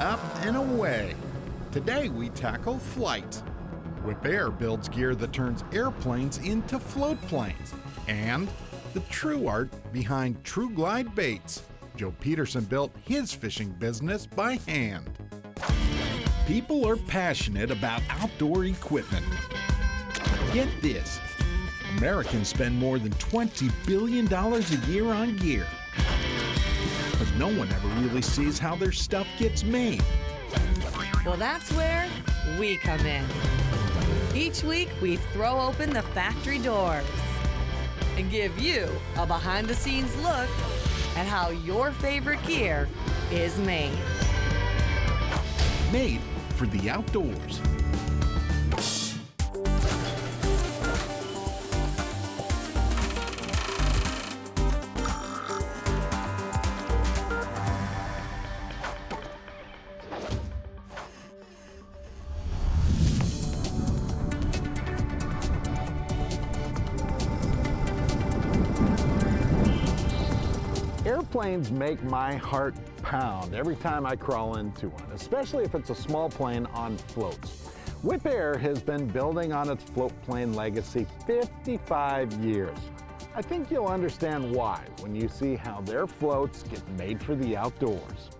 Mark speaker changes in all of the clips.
Speaker 1: up and away. Today we tackle flight. Wipaire builds gear that turns airplanes into float planes. And the true art behind TRUEGlide baits. Joe Peterson built his fishing business by hand. People are passionate about outdoor equipment. Get this, Americans spend more than $20 billion a year on gear. But no one ever really sees how their stuff gets made.
Speaker 2: Well, that's where we come in. Each week, we throw open the factory doors and give you a behind-the-scenes look at how your favorite gear is made.
Speaker 1: Made for the outdoors. Airplanes make my heart pound every time I crawl into one, especially if it's a small plane on floats. Wipaire has been building on its float plane legacy 55 years. I think you'll understand why when you see how their floats get made for the outdoors.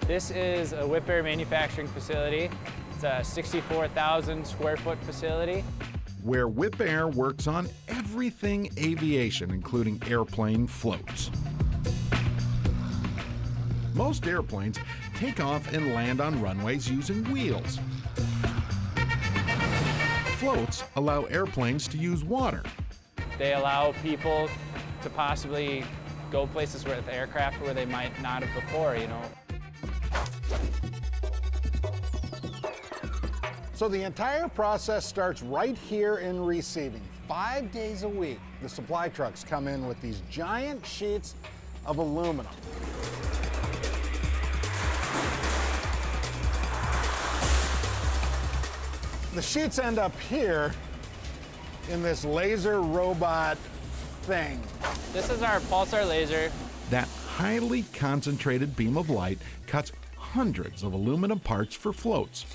Speaker 3: This is a Wipaire manufacturing facility. It's a 64,000 square foot facility.
Speaker 1: Where Wipaire works on everything aviation, including airplane floats. Most airplanes take off and land on runways using wheels. Floats allow airplanes to use water.
Speaker 3: They allow people to possibly go places with aircraft where they might not have before, you know.
Speaker 4: So the entire process starts right here in receiving. 5 days a week, the supply trucks come in with these giant sheets of aluminum. The sheets end up here in this laser robot thing.
Speaker 3: This is our pulsar laser.
Speaker 1: That highly concentrated beam of light cuts hundreds of aluminum parts for floats.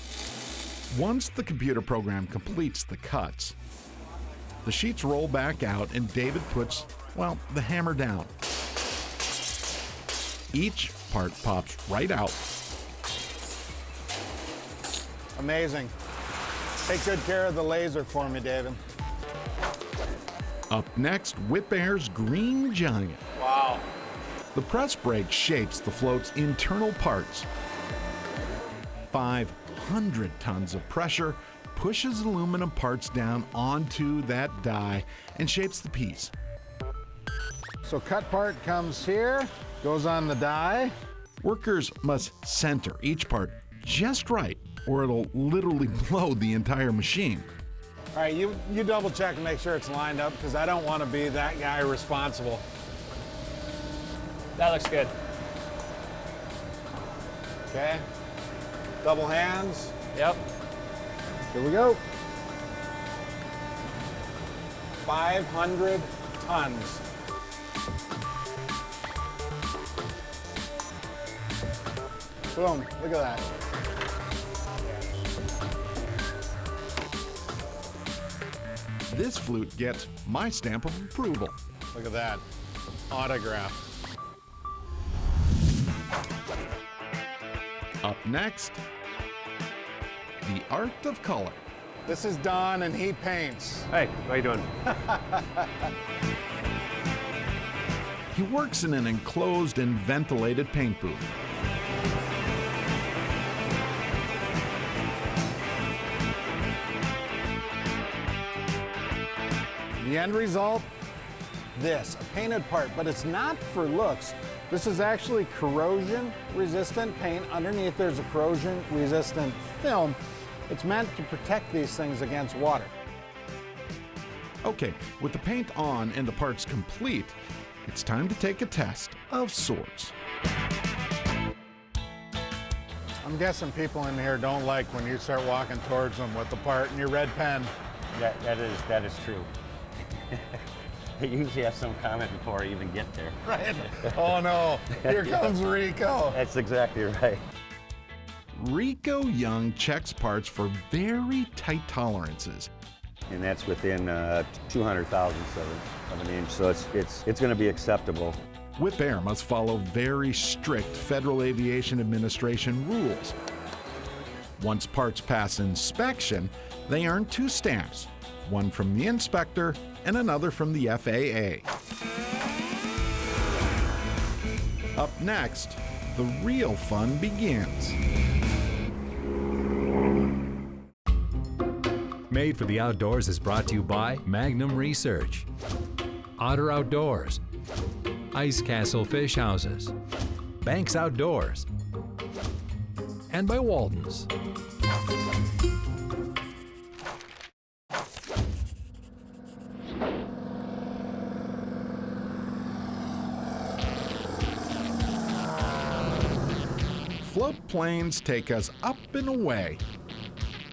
Speaker 1: Once the computer program completes the cuts, the sheets roll back out and David puts, well, the hammer down. Each part pops right out.
Speaker 4: Amazing. Take good care of the laser for me, David.
Speaker 1: Up next, Wipaire's Green Giant.
Speaker 3: Wow.
Speaker 1: The press brake shapes the float's internal parts. 500 tons of pressure pushes aluminum parts down onto that die and shapes the piece.
Speaker 4: So cut part comes here, goes on the die.
Speaker 1: Workers must center each part just right, or it'll literally blow the entire machine.
Speaker 4: All right, you double check and make sure it's lined up, because I don't want to be that guy responsible.
Speaker 3: That looks good.
Speaker 4: Okay, double hands.
Speaker 3: Yep.
Speaker 4: Here we go. 500 tons. Boom, look at that.
Speaker 1: This flute gets my stamp of approval.
Speaker 4: Look at that. Autograph.
Speaker 1: Up next, the art of color.
Speaker 4: This is Don, and he paints.
Speaker 5: Hey, how you doing?
Speaker 1: He works in an enclosed and ventilated paint booth.
Speaker 4: The end result, this, a painted part, but it's not for looks. This is actually corrosion-resistant paint. Underneath there's a corrosion-resistant film. It's meant to protect these things against water.
Speaker 1: Okay, with the paint on and the parts complete, it's time to take a test of sorts.
Speaker 4: I'm guessing people in here don't like when you start walking towards them with the part and your red pen.
Speaker 5: That is true. They usually have some comment before I even get there.
Speaker 4: Right. Oh no, here comes Rico.
Speaker 5: That's exactly right.
Speaker 1: Rico Young checks parts for very tight tolerances.
Speaker 5: And that's within 200 thousandths of an inch, so it's going to be acceptable.
Speaker 1: Wipaire must follow very strict Federal Aviation Administration rules. Once parts pass inspection, they earn 2 stamps, one from the inspector and another from the FAA. Up next, the real fun begins.
Speaker 6: Made for the Outdoors is brought to you by Magnum Research, Otter Outdoors, Ice Castle Fish Houses, Banks Outdoors, and by Walden's.
Speaker 1: Float planes take us up and away.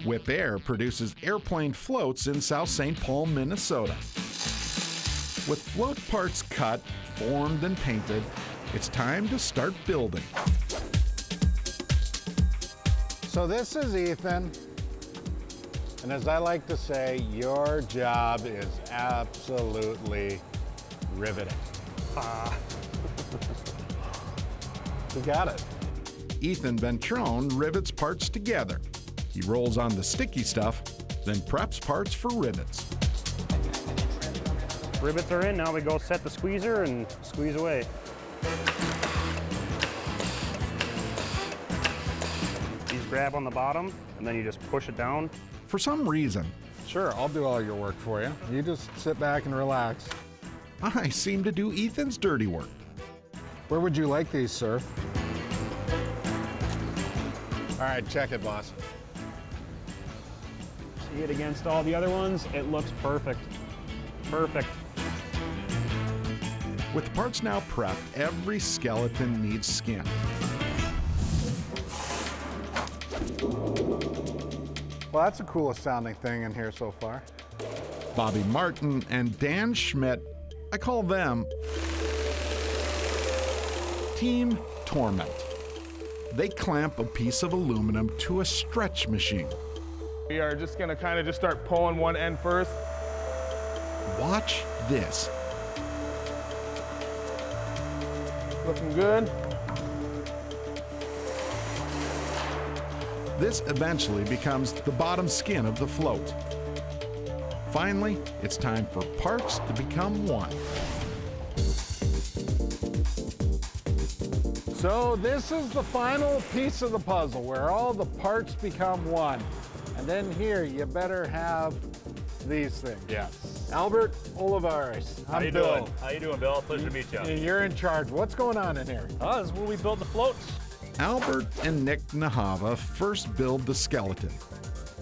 Speaker 1: Wipaire produces airplane floats in South St. Paul, Minnesota. With float parts cut, formed, and painted, it's time to start building.
Speaker 4: So this is Ethan, and as I like to say, your job is absolutely riveting. You got it.
Speaker 1: Ethan Ventrone rivets parts together. He rolls on the sticky stuff, then preps parts for rivets.
Speaker 7: Rivets are in, now we go set the squeezer and squeeze away. These grab on the bottom and then you just push it down.
Speaker 1: For some reason,
Speaker 4: Sure, I'll do all your work for you. You just sit back and relax.
Speaker 1: I seem to do Ethan's dirty work.
Speaker 4: Where would you like these, sir? All right, check it, boss.
Speaker 7: See it against all the other ones, it looks perfect. Perfect.
Speaker 1: With the parts now prepped, every skeleton needs skin.
Speaker 4: Well, that's the coolest sounding thing in here so far.
Speaker 1: Bobby Martin and Dan Schmidt, I call them Team Torment. They clamp a piece of aluminum to a stretch machine.
Speaker 8: We are just gonna kind of just start pulling one end first.
Speaker 1: Watch this.
Speaker 8: Looking good.
Speaker 1: This eventually becomes the bottom skin of the float. Finally, it's time for parts to become one.
Speaker 4: So this is the final piece of the puzzle where all the parts become one. And then here, you better have these things.
Speaker 8: Yes.
Speaker 4: Albert Olivares.
Speaker 9: How you doing? How you doing, Bill? Pleasure to meet you.
Speaker 4: You're in charge. What's going on in here?
Speaker 9: This is where we build the floats.
Speaker 1: Albert and Nick Nahava first build the skeleton,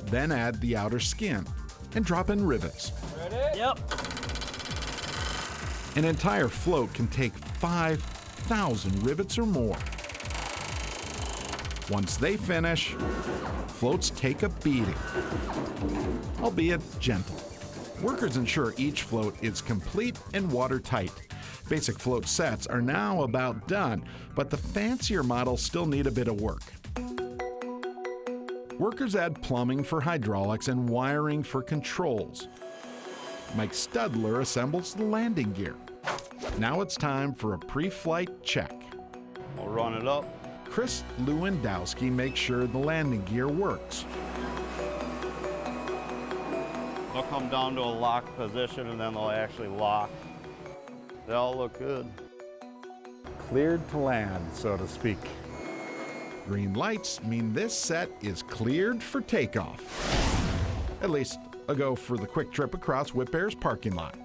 Speaker 1: then add the outer skin and drop in rivets.
Speaker 9: Ready? Yep.
Speaker 1: An entire float can take 5,000 rivets or more. Once they finish, floats take a beating, albeit gentle. Workers ensure each float is complete and watertight. Basic float sets are now about done, but the fancier models still need a bit of work. Workers add plumbing for hydraulics and wiring for controls. Mike Studler assembles the landing gear. Now it's time for a pre-flight check.
Speaker 5: We'll run it up.
Speaker 1: Chris Lewandowski makes sure the landing gear works.
Speaker 5: They'll come down to a lock position and then they'll actually lock. They all look good.
Speaker 4: Cleared to land, so to speak.
Speaker 1: Green lights mean this set is cleared for takeoff. At least a go for the quick trip across Wipaire's parking lot.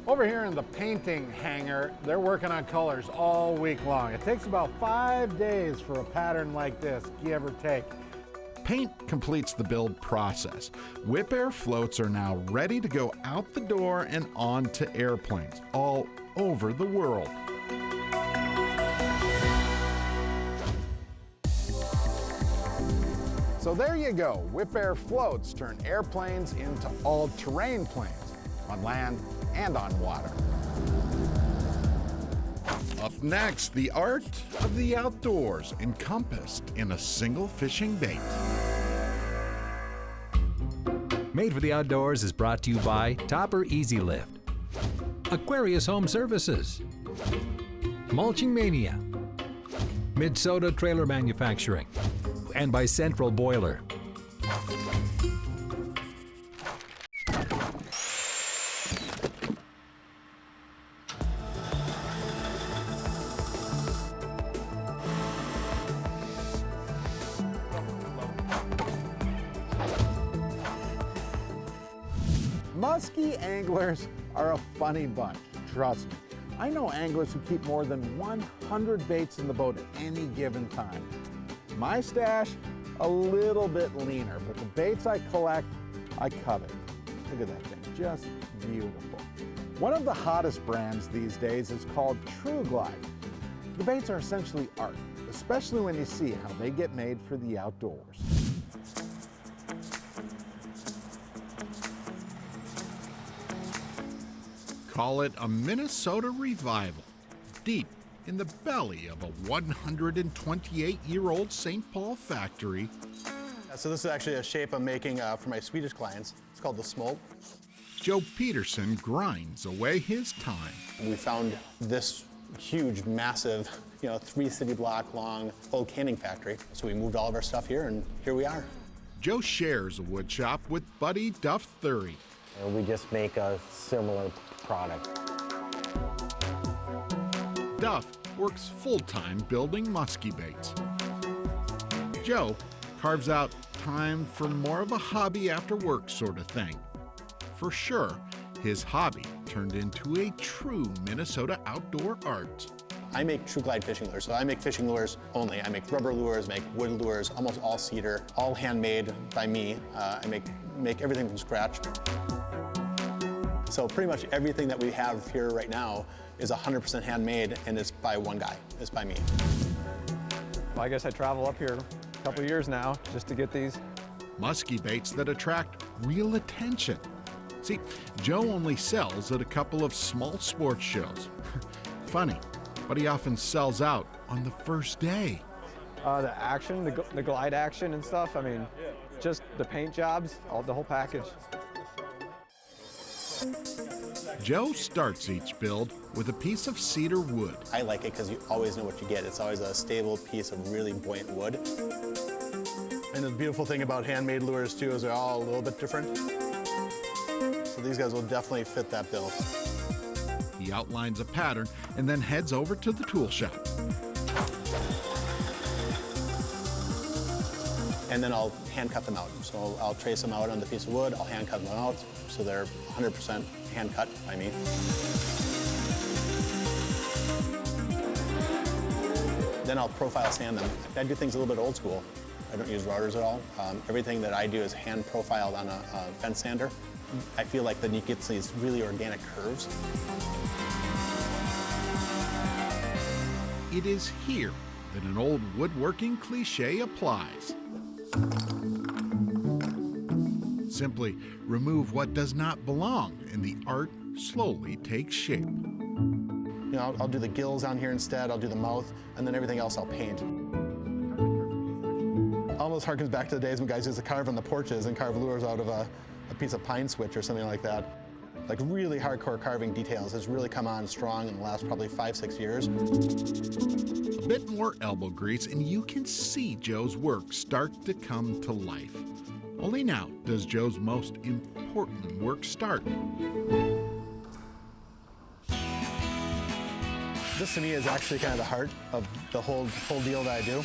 Speaker 4: Over here in the painting hangar, they're working on colors all week long. It takes about 5 days for a pattern like this, give or take.
Speaker 1: Paint completes the build process. Wipaire floats are now ready to go out the door and onto airplanes all over the world.
Speaker 4: So there you go. Wipaire floats turn airplanes into all-terrain planes on land and on water.
Speaker 1: Up next, the art of the outdoors encompassed in a single fishing bait.
Speaker 6: Made for the Outdoors is brought to you by Topper Easy Lift, Aquarius Home Services, Mulching Mania, Minnesota Trailer Manufacturing, and by Central Boiler.
Speaker 4: Musky anglers are a funny bunch, trust me. I know anglers who keep more than 100 baits in the boat at any given time. My stash, a little bit leaner, but the baits I collect, I covet. Look at that thing, just beautiful. One of the hottest brands these days is called TRUEGlide. The baits are essentially art, especially when you see how they get made for the outdoors.
Speaker 1: Call it a Minnesota revival, deep in the belly of a 128-year-old St. Paul factory.
Speaker 10: So this is actually a shape I'm making for my Swedish clients. It's called the smoke.
Speaker 1: Joe Peterson grinds away his time.
Speaker 10: We found this huge, massive, 3 city block long old canning factory. So we moved all of our stuff here, and here we are.
Speaker 1: Joe shares a wood shop with buddy Duff Thury.
Speaker 11: We just make a similar product.
Speaker 1: Duff works full-time building musky baits. Joe carves out time for more of a hobby after work sort of thing. For sure, his hobby turned into a true Minnesota outdoor art.
Speaker 10: I make TRUEGlide fishing lures, so I make fishing lures only. I make rubber lures, make wood lures, almost all cedar, all handmade by me. I make everything from scratch. So pretty much everything that we have here right now is 100% handmade, and it's by one guy. It's by me.
Speaker 12: Well, I guess I travel up here a couple years now just to get these.
Speaker 1: Musky baits that attract real attention. See, Joe only sells at a couple of small sports shows. Funny, but he often sells out on the first day.
Speaker 12: The action, the glide action and stuff, I mean, just the paint jobs, the whole package.
Speaker 1: Joe starts each build with a piece of cedar wood.
Speaker 10: I like it because you always know what you get. It's always a stable piece of really buoyant wood. And the beautiful thing about handmade lures too is they're all a little bit different. So these guys will definitely fit that bill.
Speaker 1: He outlines a pattern and then heads over to the tool shop.
Speaker 10: And then I'll hand cut them out. So I'll trace them out on the piece of wood, I'll hand cut them out, so they're 100% hand cut by me. Then I'll profile sand them. I do things a little bit old school. I don't use routers at all. Everything that I do is hand profiled on a fence sander. I feel like the gets these really organic curves.
Speaker 1: It is here that an old woodworking cliche applies. Simply remove what does not belong, and the art slowly takes shape.
Speaker 10: I'll do the gills on here instead, I'll do the mouth, and then everything else I'll paint. Almost harkens back to the days when guys used to carve on the porches and carve lures out of a piece of pine switch or something like that. Like really hardcore carving details. It's really come on strong in the last probably 5-6 years.
Speaker 1: A bit more elbow grease and you can see Joe's work start to come to life. Only now does Joe's most important work start.
Speaker 10: This to me is actually kind of the heart of the whole deal that I do.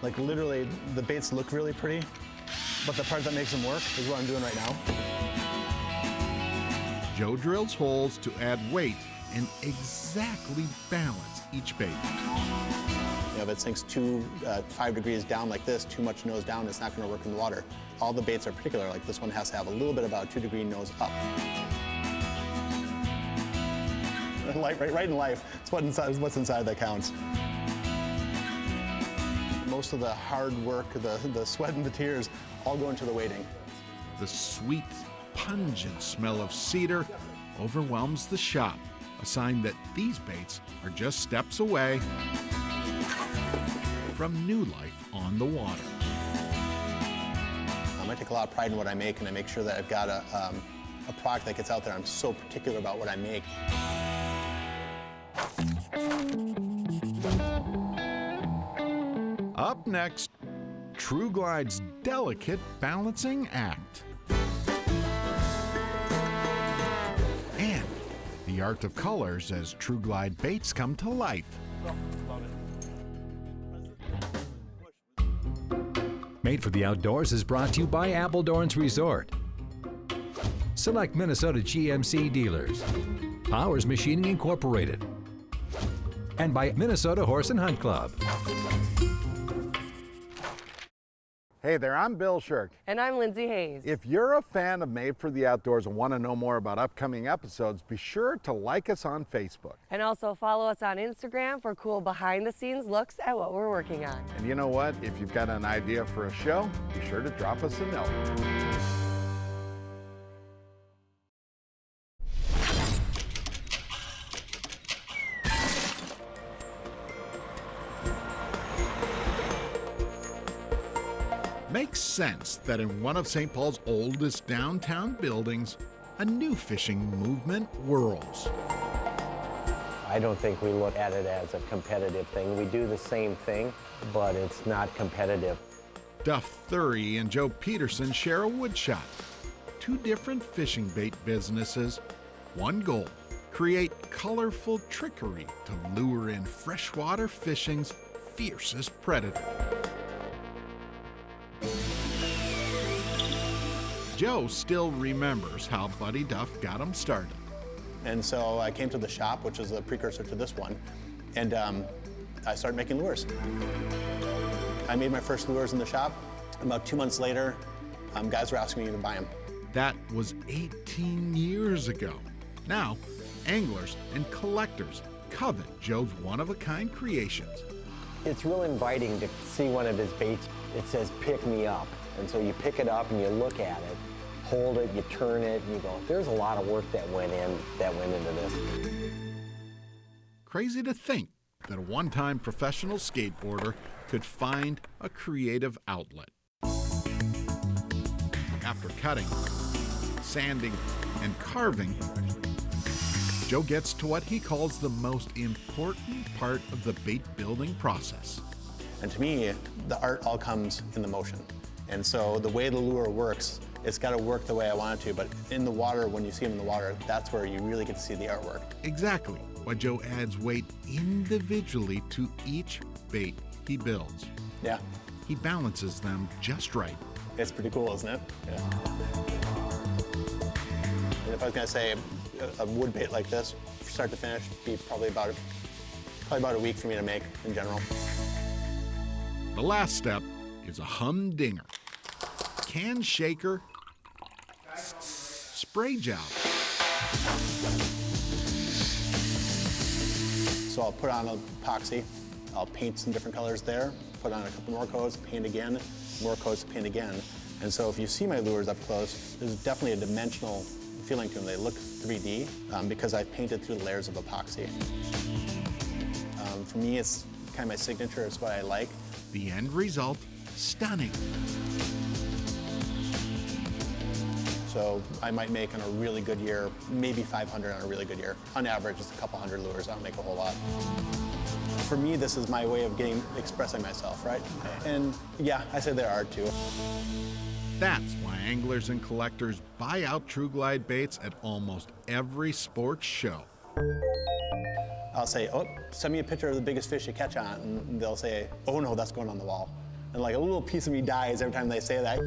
Speaker 10: Like literally, the baits look really pretty, but the part that makes them work is what I'm doing right now.
Speaker 1: Joe drills holes to add weight and exactly balance each bait.
Speaker 10: If it sinks 5 degrees down like this, too much nose down, it's not going to work in the water. All the baits are particular, like this one has to have a little bit about 2-degree nose up. Right in life, it's what's inside that counts. Most of the hard work, the sweat and the tears, all go into the weighting.
Speaker 1: The sweet, pungent smell of cedar overwhelms the shop, a sign that these baits are just steps away from new life on the water.
Speaker 10: I take a lot of pride in what I make, and I make sure that I've got a product that gets out there. I'm so particular about what I make.
Speaker 1: Up next, TRUEGlide's delicate balancing act. And the art of colors as TRUEGlide baits come to life.
Speaker 6: Made for the Outdoors is brought to you by Appledorn's Resort. Select Minnesota GMC dealers. Powers Machining Incorporated. And by Minnesota Horse and Hunt Club.
Speaker 4: Hey there, I'm Bill Shirk.
Speaker 2: And I'm Lindsay Hayes.
Speaker 4: If you're a fan of Made for the Outdoors and want to know more about upcoming episodes, be sure to like us on Facebook.
Speaker 2: And also follow us on Instagram for cool behind-the-scenes looks at what we're working on.
Speaker 4: And you know what? If you've got an idea for a show, be sure to drop us a note.
Speaker 1: Makes sense that in one of St. Paul's oldest downtown buildings, a new fishing movement whirls.
Speaker 11: I don't think we look at it as a competitive thing. We do the same thing, but it's not competitive.
Speaker 1: Duff Thury and Joe Peterson share a wood shop. Two different fishing bait businesses, one goal: create colorful trickery to lure in freshwater fishing's fiercest predator. Joe still remembers how Buddy Duff got him started.
Speaker 10: And so I came to the shop, which is the precursor to this one, and I started making lures. I made my first lures in the shop. About 2 months later, guys were asking me to buy them.
Speaker 1: That was 18 years ago. Now, anglers and collectors covet Joe's one-of-a-kind creations.
Speaker 11: It's real inviting to see one of his baits. It says, "Pick me up." And so you pick it up and you look at it, hold it, you turn it, and you go, there's a lot of work that went into this.
Speaker 1: Crazy to think that a one-time professional skateboarder could find a creative outlet. After cutting, sanding, and carving, Joe gets to what he calls the most important part of the bait building process.
Speaker 10: And to me, the art all comes in the motion. And so the way the lure works, it's got to work the way I want it to, but in the water, when you see them in the water, that's where you really get to see the artwork.
Speaker 1: Exactly why Joe adds weight individually to each bait he builds.
Speaker 10: Yeah.
Speaker 1: He balances them just right.
Speaker 10: It's pretty cool, isn't it? Yeah. And if I was going to say a wood bait like this, start to finish, be probably about a week for me to make in general.
Speaker 1: The last step is a humdinger. Can shaker, spray job.
Speaker 10: So I'll put on epoxy, I'll paint some different colors there, put on a couple more coats, paint again, more coats, paint again. And so if you see my lures up close, there's definitely a dimensional feeling to them. They look 3D because I've painted through the layers of epoxy. For me, it's kind of my signature, it's what I like.
Speaker 1: The end result, stunning.
Speaker 10: So I might make on a really good year, maybe 500 on a really good year. On average, just a couple hundred lures, I don't make a whole lot. For me, this is my way of expressing myself, right? And yeah, I say there are too.
Speaker 1: That's why anglers and collectors buy out TRUEGlide baits at almost every sports show.
Speaker 10: I'll say, oh, send me a picture of the biggest fish you catch on, and they'll say, oh no, that's going on the wall. And like a little piece of me dies every time they say that.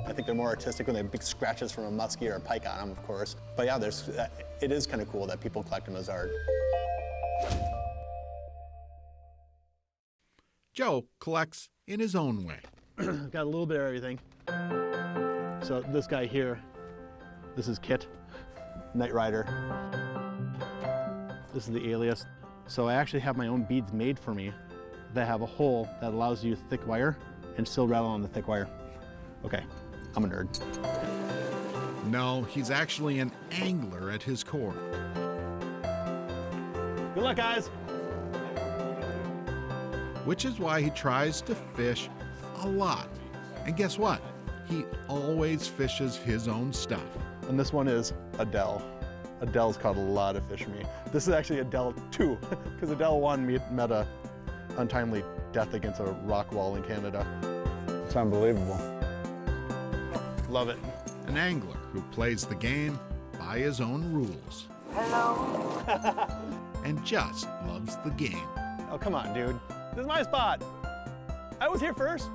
Speaker 10: I think they're more artistic when they have big scratches from a muskie or a pike on them, of course. But yeah, it is kind of cool that people collect them as art.
Speaker 1: Joe collects in his own way.
Speaker 13: Got a little bit of everything. So this guy here, this is Kit, Night Rider. This is the alias. So I actually have my own beads made for me that have a hole that allows you to use thick wire and still rattle on the thick wire. Okay, I'm a nerd.
Speaker 1: No, he's actually an angler at his core.
Speaker 13: Good luck, guys.
Speaker 1: Which is why he tries to fish a lot. And guess what? He always fishes his own stuff.
Speaker 13: And this one is Adele. Adele's caught a lot of fish for me. This is actually Adele 2, because Adele 1 met a untimely death against a rock wall in Canada.
Speaker 4: It's unbelievable.
Speaker 13: Love it.
Speaker 1: An angler who plays the game by his own rules.
Speaker 13: Hello.
Speaker 1: And just loves the game.
Speaker 13: Oh, come on, dude. This is my spot. I was here first.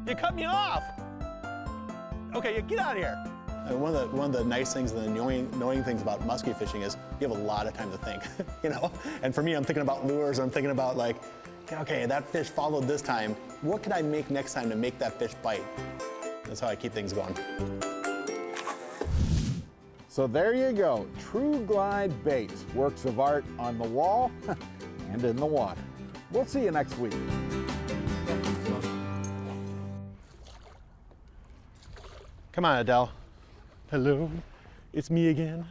Speaker 13: You cut me off. Okay, you get out of here.
Speaker 10: And one of the nice things and the annoying things about muskie fishing is you have a lot of time to think, you know? And for me, I'm thinking about lures, I'm thinking about like, okay, that fish followed this time. What can I make next time to make that fish bite? That's how I keep things going.
Speaker 4: So there you go, TRUEGlide baits, works of art on the wall and in the water. We'll see you next week.
Speaker 13: Come on, Adele. Hello, it's me again.